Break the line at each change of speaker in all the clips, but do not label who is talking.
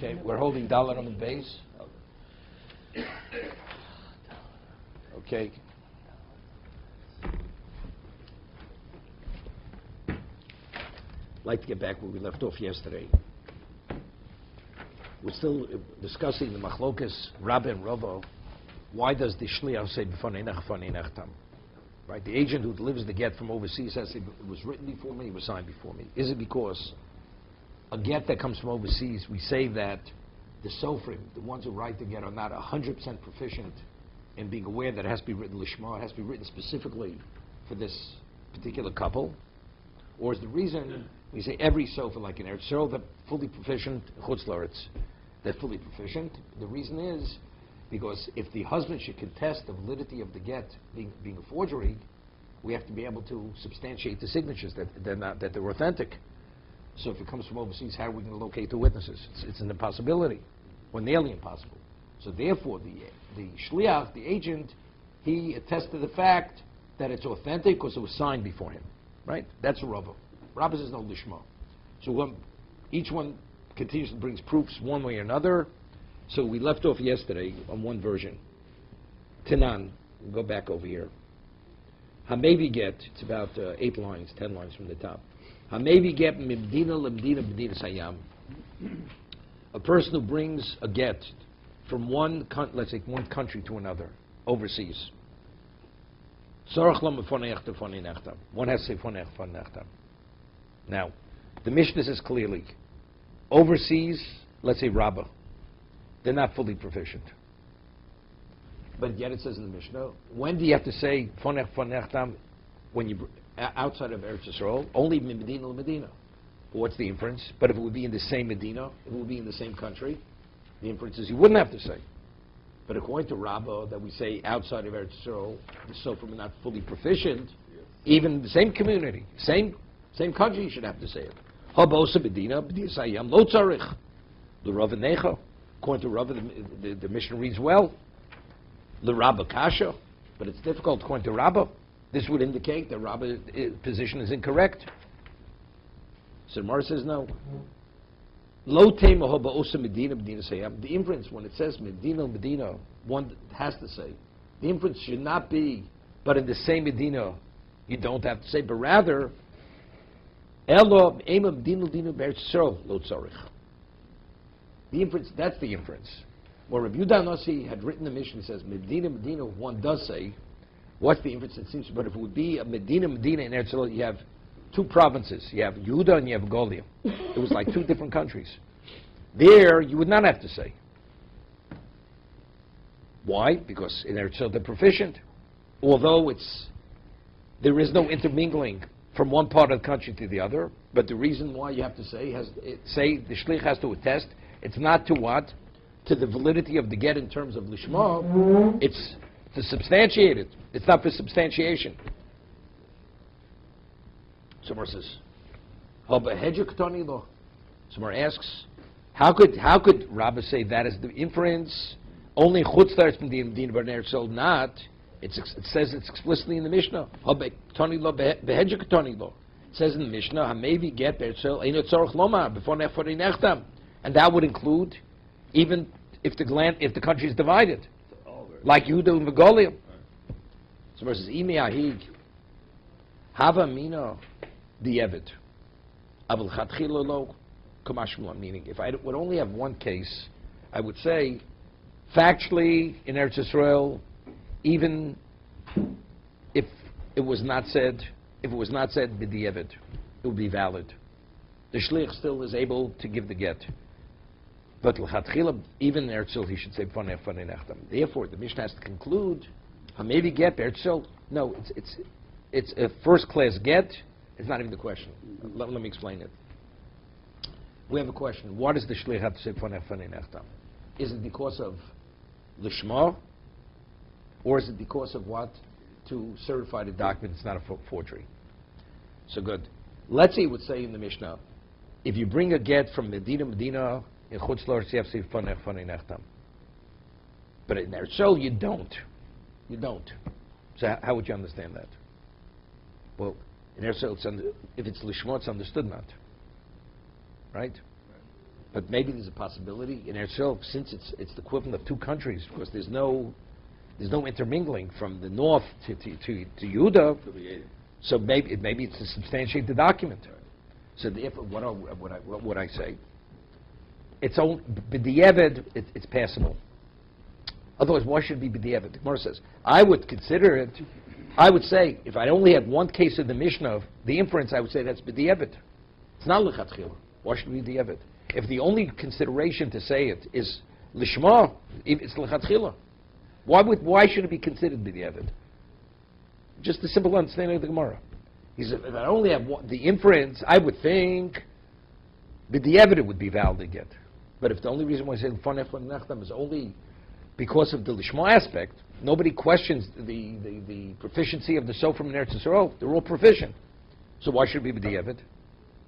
Okay, we're holding Dalet on the base. Okay. I'd like to get back where we left off yesterday. We're still discussing the machlokas, Rabbi and Ravo. Why does the shliach say b'fanei nechtam? Right, the agent who delivers the get from overseas says it was written before me, it was signed before me. Is it because a get that comes from overseas, we say that the sofrim, the ones who write the get, are not 100% proficient in being aware that it has to be written lishma, it has to be written specifically for this particular couple? Or is the reason we say every sofer, like in Eretz Yisrael, they're fully proficient, chutz la'aretz, they're fully proficient? The reason is because if the husband should contest the validity of the get being a forgery, we have to be able to substantiate the signatures that they're authentic. So if it comes from overseas, how are we going to locate the witnesses? It's an impossibility, or nearly impossible. So therefore, the shliach, the agent, he attests to the fact that it's authentic because it was signed before him, right? That's a Rava. Rava says no lishma. So each one continuously brings proofs one way or another. So we left off yesterday on one version. Tanan, we'll go back over here. Hamevi get, it's about 8 lines, 10 lines from the top. Hamevi get mibdina lemdina b'dina sayam. A person who brings a get from one country to another, overseas. One has to say fonech fonechtam. Now, the Mishnah says clearly, overseas, let's say Rabbah, they're not fully proficient. But yet it says in the Mishnah, when do you have to say fonech fonechtam? When you outside of Eretz Yisrael, only Medina Medina. What's the inference? But if it would be in the same Medina, if it would be in the same country, the inference is you wouldn't have to say. But according to Rabbah, that we say outside of Eretz Yisrael, the sofrim are not fully proficient, even the same community, same country, you should have to say it. Habosa Medina, Medina Sayam, Lo Tzarich. The Rav Necha. According to Rav, the Mishnah reads well. The Rabbah Kasha, but it's difficult according to Rabbah. This would indicate that Rabbah's position is incorrect. So Gemara says no. Lo tema ha'ba'osa Medina Medina sayam. The inference when it says Medina Medina, one has to say. The inference should not be, but in the same Medina, you don't have to say, but rather, Elo ema Medina Medina Be'eretz Yisrael lo tzarich. The inference, that's the inference. Where Rabbi Yudah Nasi had written the Mishnah, he says Medina Medina, one does say. What's the inference? It seems, but if it would be a Medina Medina in Eretz Yisrael, you have 2 provinces. You have Yehuda and you have Golia. It was like 2 different countries. There, you would not have to say. Why? Because in Eretz Yisrael they're proficient. Although there is no intermingling from one part of the country to the other, but the reason why you have to say the shlich has to attest, it's not to what? To the validity of the get in terms of lishma, it's to substantiate it. It's not for substantiation. Somewhere says, Somewhere asks, how could Rabbah say that is the inference? Only chutzlars from the Medina B'nei Yisrael, not. It says it's explicitly in the Mishnah. It says in the Mishnah, Hamevi get B'Yisrael Eino Tzorach Lomar before Nefori Nechtam, and that would include even if the country is divided, like Yehuda and Megolia. So verses Imi Ahig Hava Mina Di'evet Avul Chatchila Lo Kamashmula. Meaning, if I would only have one case, I would say factually in Eretz Yisrael, even if it was not said b'di'evet, it would be valid. The shliach still is able to give the get. But l'chatchila, even in Eretz Yisrael, he should say fanei nechtam. Therefore, the Mishnah has to conclude, maybe get Eretz Yisrael. No, it's a first-class get. It's not even the question. Let me explain it. We have a question. Why does the shliach have to say fanei nechtam? Is it because of lishma, or is it because of what? To certify the document it's not a forgery. So good. Let's say it would say in the Mishnah, if you bring a get from Medina in Chutz La'aretz, you have to say fanei nechtam. But in Eretz Yisrael, you don't. You don't. So how would you understand that? Well, in Eretz Yisrael, if it's lishma, it's understood not. Right? But maybe there's a possibility in Eretz Yisrael, since it's the equivalent of two countries, because there's no intermingling from the north to Yehuda. So maybe it's to substantiate the document. So therefore, what I say, it's only b'di'evid, it's passable. Otherwise, why should it be b'di'evid? The Gemara says, I would consider it. I would say, if I only had one case of the Mishnah, the inference, I would say that's b'di'evid. It's not l'chatchila. Why should it be b'di'evid? If the only consideration to say it is lishma, it's l'chatchila. Why should it be considered b'di'evid? Just the simple understanding of the Gemara. He said, if I only have the inference, I would think b'di'evid it would be valid to get. But if the only reason why I say l'fanech v'nechtam is only because of the lishma aspect, nobody questions the proficiency of the sofer in Eretz Yisrael. They're all proficient. So why should it be b'di'evid?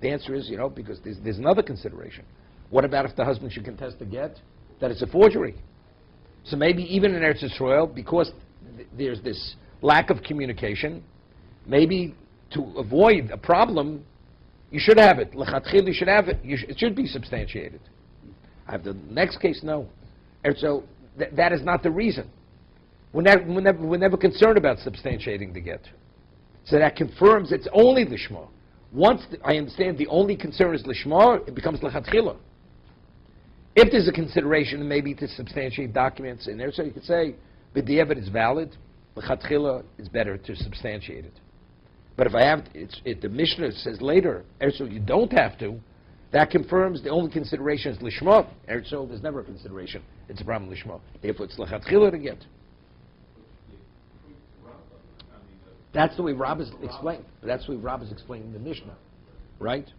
The answer is, because there's another consideration. What about if the husband should contest the get that it's a forgery? So maybe even in Eretz Yisrael, because there's this lack of communication, maybe to avoid a problem, you should have it. L'chatchil, you should have it. It should be substantiated. I have the next case, no. So that is not the reason. We're never concerned about substantiating the get. So that confirms it's only lishma. Once I understand the only concern is lishma, it becomes l'chatchila. If there's a consideration maybe to substantiate documents in there, so you could say, b'di'evid is valid, l'chatchila is better to substantiate it. But if I have, the Mishnah says later, so you don't have to, that confirms the only consideration is lishma. So there's never a consideration. It's a problem lishma. Therefore, it's l'chatchila to get. That's the way Rab is explained. That's the way Rab is explaining the Mishnah, right?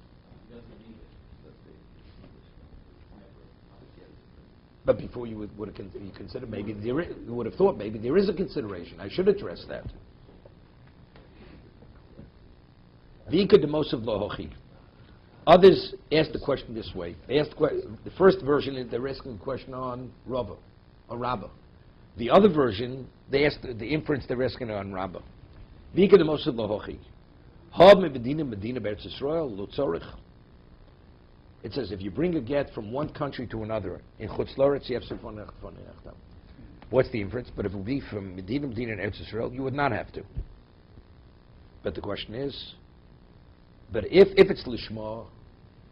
But before you would have considered, maybe you would have thought maybe there is a consideration. I should address that. Vika de Mosav Lohochi. Others asked the question this way. They asked the first version, they're asking the question on Rava, or Rabbah. The other version, they asked the inference they're asking on Rabbah. Vika de Mosav Lohochi. Hab me Medina Beretz Yisrael lo tzorich. It says if you bring a get from one country to another in Chutz Loretz, you have to. What's the inference? But if it would be from Medina and Eretz Yisrael, you would not have to. But the question is, but if it's lishma,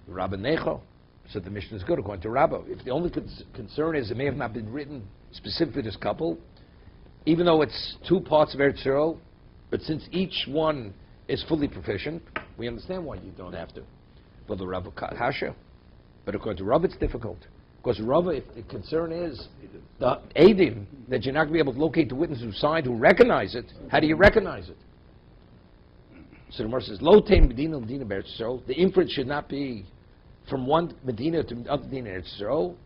Rabba Necho, so the Mishnah is good according to Rabba. If the only concern is it may have not been written specific to this couple, even though it's two parts of Eretz Yisrael, but since each one is fully proficient, we understand why you don't have to. For the Rabba Hasha. But according to Rabba, it's difficult. Because Rabba, if the concern is the Eidim, that you're not going to be able to locate the witness who signed, who recognize it, how do you recognize it? So the Gemara says, Lo tein Medina Medina Beretz Yisrael. The inference should not be from one Medina to the other Medina Beretz Yisrael.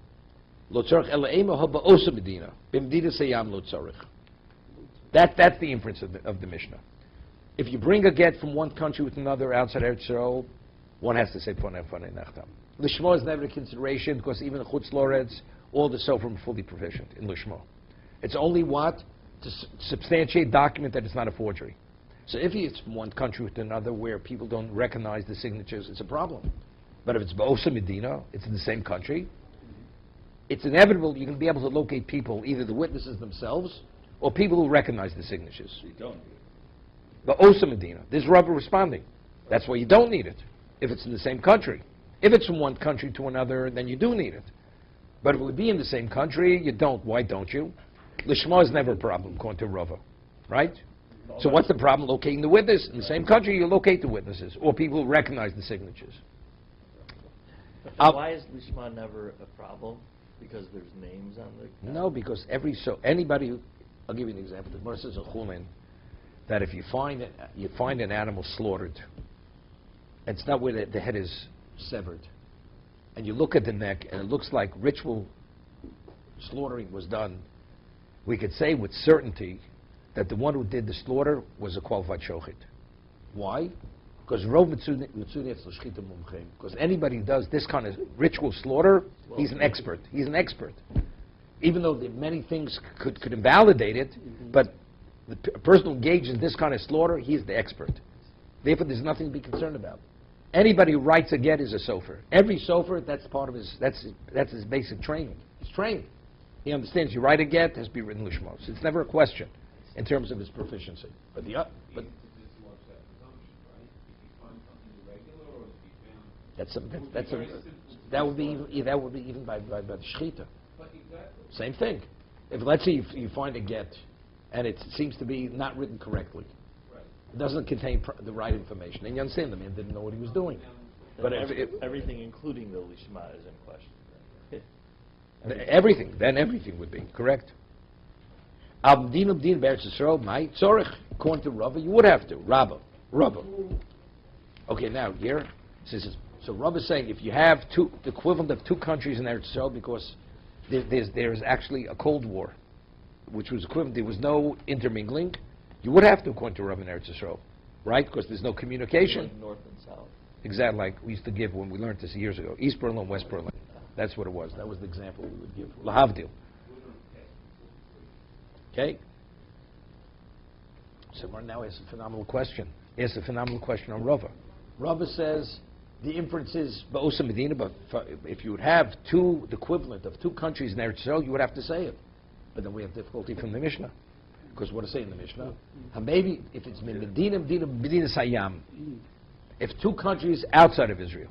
Lo tzorich ela ema haba osa Medina. B'Medina seyam lo tzorich. That's the inference of the Mishnah. If you bring a get from one country with another outside Eretz Yisrael, one has to say Fonei Nechtam. Lishma is never a consideration because even the Chutz Loretz, all the Sofrim are fully proficient in Lishma. It's only what? To substantiate document that it's not a forgery. So if it's from one country with another where people don't recognize the signatures, it's a problem. But if it's Ba'osa Medina, it's in the same country, it's inevitable you're going to be able to locate people, either the witnesses themselves or people who recognize the signatures.
You don't.
Ba'osa Medina. This is Rabbi responding. That's why you don't need it. If it's in the same country. If it's from one country to another, then you do need it. But if it would be in the same country, you don't. Why don't you? Lishma is never a problem, according to Rava. Right? So what's the problem locating the witness? In the same country, you locate the witnesses, or people who recognize the signatures.
Why is Lishma never a problem? Because there's names on the...
No, because anybody, I'll give you an example. The Gemara says in Chulin that if you find an animal slaughtered, it's not where the head is severed, and you look at the neck and it looks like ritual slaughtering was done, we could say with certainty that the one who did the slaughter was a qualified shochit. Why? Because because anybody who does this kind of ritual slaughter, he's an expert. He's an expert. Even though many things could invalidate it, but the person who engaged in this kind of slaughter, he's the expert. Therefore, there's nothing to be concerned about. Anybody who writes a get is a sofer. Every sofer, that's part of his, that's his basic training. He's trained. He understands you write a get, it has to be written lishmos. It's never a question in terms of his proficiency. But that would be even by the shechita. Same thing. If let's say you find a get and it seems to be not written correctly, it doesn't contain the right information, and you understand the man didn't know what he was doing. But
everything, including the lishma, is in question.
Everything would be correct. According to Rava, you would have to. Rava. Okay, now here, so Rava is saying if you have the equivalent of two countries in Eretz Yisrael, because there's actually a Cold War, which was equivalent, there was no intermingling, you would have to, according to Rava in Eretz Yisrael, right? Because there's no communication.
Like north and south.
Exactly, like we used to give when we learned this years ago. East Berlin, West Berlin. That's what it was. That was the example we would give. Lahavdil. Okay? So we're now asking a phenomenal question. Ask a phenomenal question on Rava. Rava says the inference is Ba'osa Medina, but if you would have the equivalent of two countries in Eretz Yisrael, you would have to say it. But then we have difficulty from the Mishnah. Because what does it say in the Mishnah? Maybe if it's Medina Sayam, if two countries outside of Israel,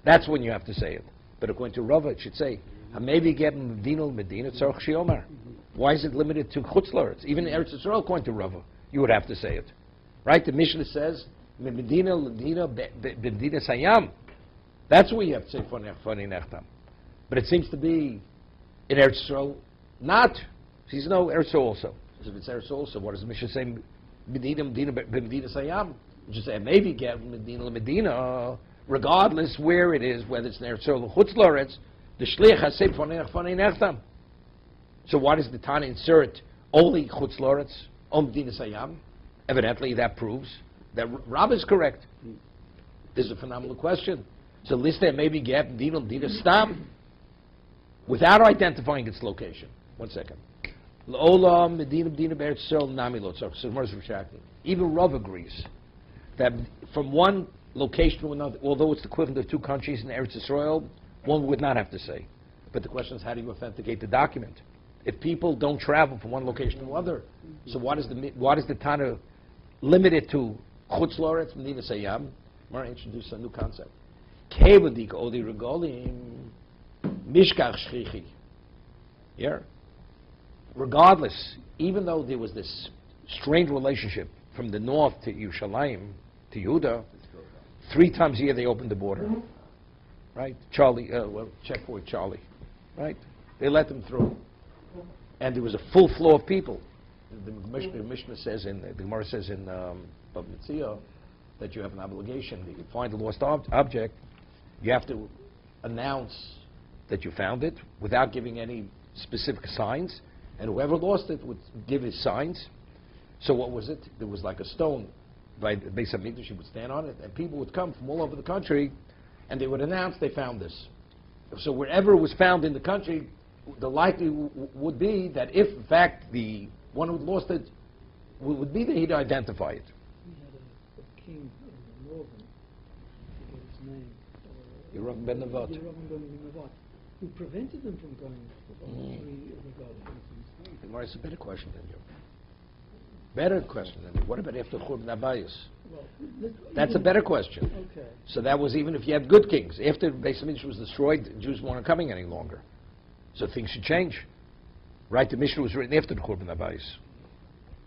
that's when you have to say it. But according to Rava, it should say, maybe get Medina Tzarech Shiomar. Why is it limited to Chutz La'aretz? Even in Eretz Yisrael, according to Rava, you would have to say it. Right? The Mishnah says, Medina Sayam. That's where you have to say Fani Nechtam. But it seems to be in Eretz Yisrael, not. He says, no, Eretz Yisrael also. If it's Eretz Yisrael also, what does the Mishnah say? Medina Sayam. You just say, maybe get Medina, regardless where it is, whether it's in Eretz Yisrael or Chutz La'aretz, the Shliach has said Fani Nechtam. So why does the Tana insert only Chutz La'aretz, Medina Sayam? Evidently, that proves that Rab is correct. This is a phenomenal question. So list there maybe get Medina Stam without identifying its location. 1 second. L'olam Medina Be'eretz Yisrael Nami Lo Tzarech. So Gemara is retracting. Even Rav agrees that from one location to another, although it's the equivalent of two countries in Eretz Yisrael, one would not have to say. But the question is, how do you authenticate the document? If people don't travel from one location to another, so why does the Tana limit it to Chutz La'aretz, Medina Sayam? Gemara introduced a new concept. Kevadik Odi Regolim Mishkach Shchichi. Yeah. Regardless, even though there was this strained relationship from the north to Yerushalayim, to Yehuda, 3 times a year they opened the border. Right? Checkpoint Charlie. Right? They let them through. And there was a full flow of people. The Mishnah says the Gemara says in Bava Metzia that you have an obligation. If you find a lost object, you have to announce that you found it without giving any specific signs, and whoever lost it would give his signs. So what was it? There was like a stone by the base of Mikdash. You would stand on it, and people would come from all over the country, and they would announce they found this. So wherever it was found in the country, the likelihood would be that if, in fact, the one who lost it would be that he'd identify it.
We had a king in the northern, I forget his name.
Yerovam ben Nevat.
Yerovam ben Nevat, who prevented them from going for
Gemara, it's a better question than you. Better question than you. What about after Churban Abayis?
Well,
that's a better question.
Okay.
So that was even if you had good kings. After the Beis Hamikdash was destroyed, the Jews weren't coming any longer. So things should change. Right? The Mishnah was written after the Churban Abayis,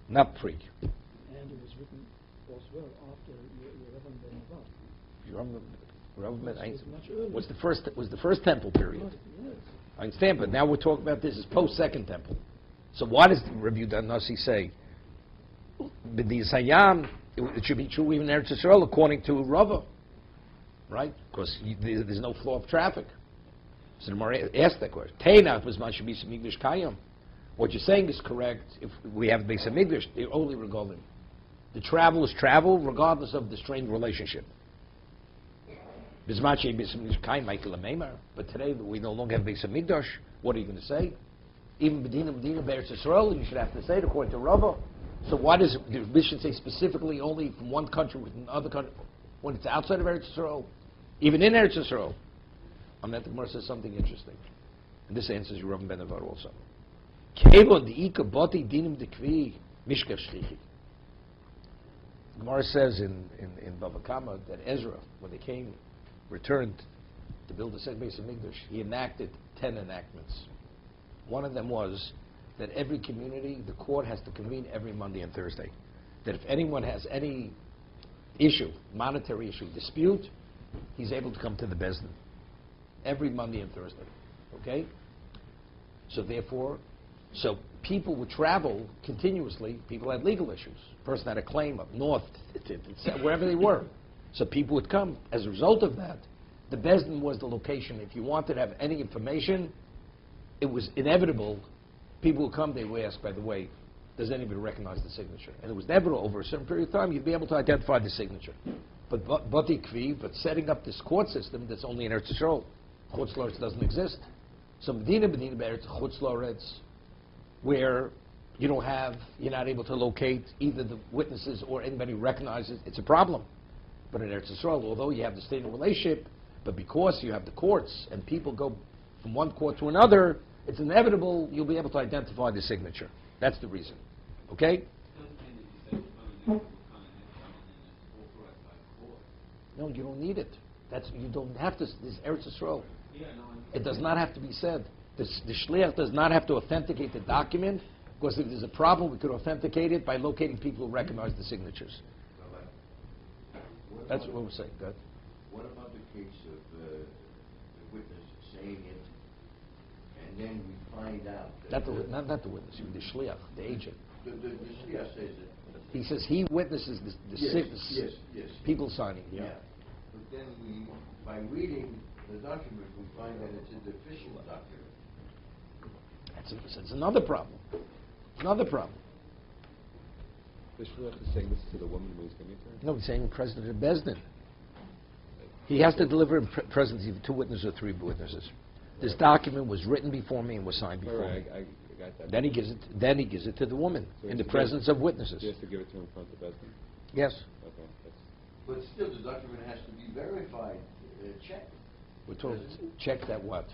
not pre.
And it was written as well after Yerovam ben Nevat.
Was the first temple period.
Yes.
I understand, but now we're talking about this as post-second temple. So why does Rabbi Yehuda Nasi say B'di Sayam? It should be true even in Eretz Yisrael according to Rava, right? Because there's no flow of traffic. So the Gemara asked that question. Teina was man should be Mikdash Kayam. What you're saying is correct. If we have Beis Hamikdash, they're only regalim. The travel is travel regardless of the strained relationship. But today we no longer have Beis Hamikdash. What are you going to say? Even Medina Be'eretz Yisrael, you should have to say it according to Rava. So why does the Mishnah say specifically only from one country with another country? when it's outside of Eretz Yisrael, even in Eretz Yisrael. And then the Gemara says something interesting. And this answers your Rabban Ben Avar also. Kevon di'ika boti dinim dekvi mishkav shchichi. Gemara says in Bava Kama that Ezra, when they returned to build the second base of Mikdash, he enacted 10 enactments. One of them was that every community, the court has to convene every Monday and Thursday. That if anyone has any issue, monetary issue, dispute, he's able to come to the Beis Din every Monday and Thursday. Okay? So therefore, people would travel continuously. People had legal issues. Person had a claim up north, wherever they were. So people would come. As a result of that, the Beis Din was the location. If you wanted to have any information, it was inevitable. People would come, they would ask, by the way, does anybody recognize the signature? And it was never over a certain period of time, you'd be able to identify the signature. But setting up this court system that's only in Eretz Yisrael, Chutz La'aretz doesn't exist. So Medina Be'eretz, Chutz La'aretz, where you're not able to locate either the witnesses or anybody who recognizes, it's a problem. But in Eretz Yisrael, although you have the state of relationship, but because you have the courts and people go from one court to another, it's inevitable you'll be able to identify the signature. That's the reason. Okay? No, you don't need it. You don't have to. This is Eretz Yisrael. It does not have to be said. The shliach does not have to authenticate the document, because if there's a problem, we could authenticate it by locating people who recognize the signatures. That's what we're saying. Good.
What about the case of the witness saying it, and then we find out that
not the witness, the shliach, the agent.
The shliach says it.
He says he witnesses
Yes.
people signing. Yeah.
But then by reading the document, we find that it's a deficient document.
That's another problem. Another problem.
The shliach is saying this to the woman who he's giving it to her?
No, he's saying President of Beis Din. He has to deliver in presence of 2 witnesses or 3 witnesses. This document was written before me and was signed before me.
I got that.
Then he gives it to the woman in the presence of witnesses.
He has to give it to him in front of Beis Din?
Yes.
Okay.
But still, the document has to be verified, checked.
We're told check that what?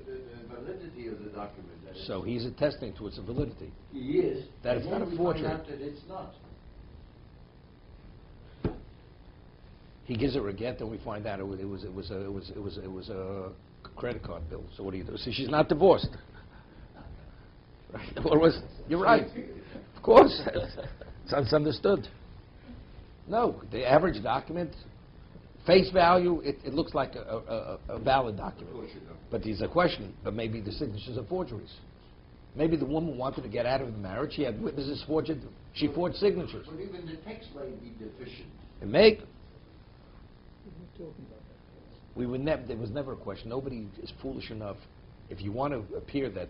The validity of the document.
So he's attesting to its validity.
He is.
That it's not a forgery.
We find out that it's not.
He gives her a get, then we find out it was a credit card bill. So what do you do? See, she's not divorced. Right? You're right. Of course, it's understood. No, the average document, face value, it looks like a valid document. But there's a question. But maybe the signatures are forgeries. Maybe the woman wanted to get out of the marriage. She had witnesses forged. She forged signatures.
But even the text may be deficient.
It may.
We're talking about that.
There was never a question. Nobody is foolish enough, if you want to appear that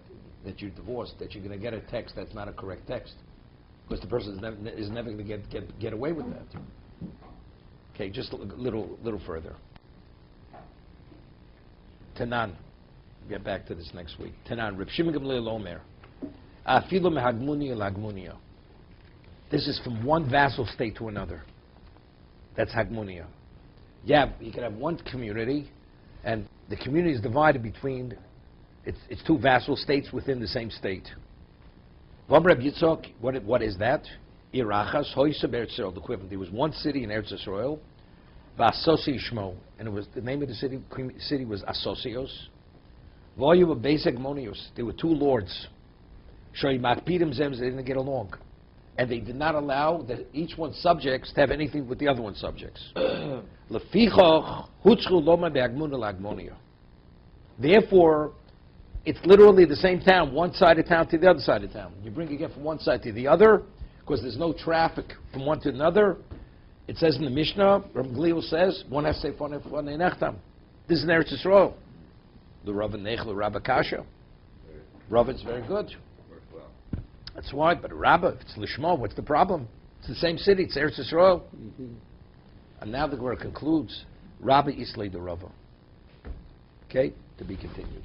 you're divorced, that you're going to get a text that's not a correct text, because the person is never going to get away with that. Okay, just a little further. Tanan. We'll get back to this next week. Tanan. Reb Shimon Gamliel Omer. Afilu mehagmunia lagmunia. This is from one vassal state to another. That's hagmunia. Yeah, you can have one community, and the community is divided between it's 2 vassal states within the same state. What is that? Irachas hoysa be'Eretz Yisrael, the equivalent. There was one city in Eretz Yisrael, V'asosi Shmo, and it was the name of the city was Asosios. Voyu basic monios. There were 2 lords. Shoy makpidim zems, they didn't get along. And they did not allow each one's subjects to have anything with the other one's subjects. Therefore, it's literally the same town, one side of town to the other side of town. You bring a gift from one side to the other, because there's no traffic from one to another. It says in the Mishnah, Rabbi Gamliel says, one has to say, this is in Eretz Yisrael. The Rav Nechel, Rabbi Kasha. Rav, it's very good. That's why, but Rabbah, if it's Lishma, what's the problem? It's the same city, it's Eretz Yisrael. And now the Gemara concludes, Rabbi Islay the Rava. Okay, to be continued.